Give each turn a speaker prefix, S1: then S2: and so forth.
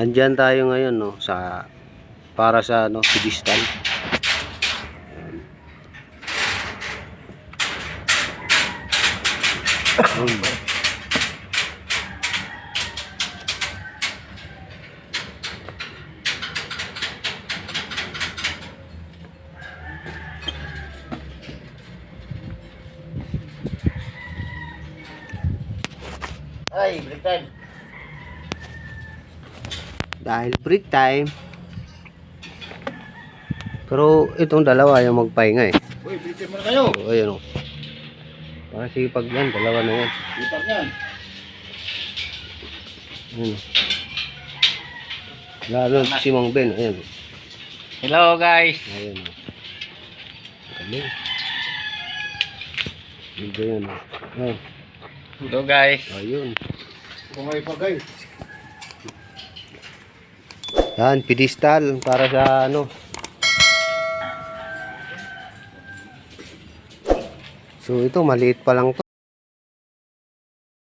S1: Andyan tayo ngayon, no, sa para sa ano, pedestal.
S2: Ay, break time.
S1: Dahil break time. Pero itong dalawa yung magpahinga eh.
S2: Uy, break time muna kayo.
S1: So, ayun, oh. Para sipag yan, dalawa na yan.
S2: Sipag yan.
S1: Ayun. Lalo si Mang Ben, ayun.
S3: Hello guys.
S1: Ayun. Galing. Dito yan, oh. Ayun.
S3: Hello guys.
S1: Ayun.
S2: Kumay pa guys.
S1: Yan, pedestal para sa ano. So ito maliit pa lang to.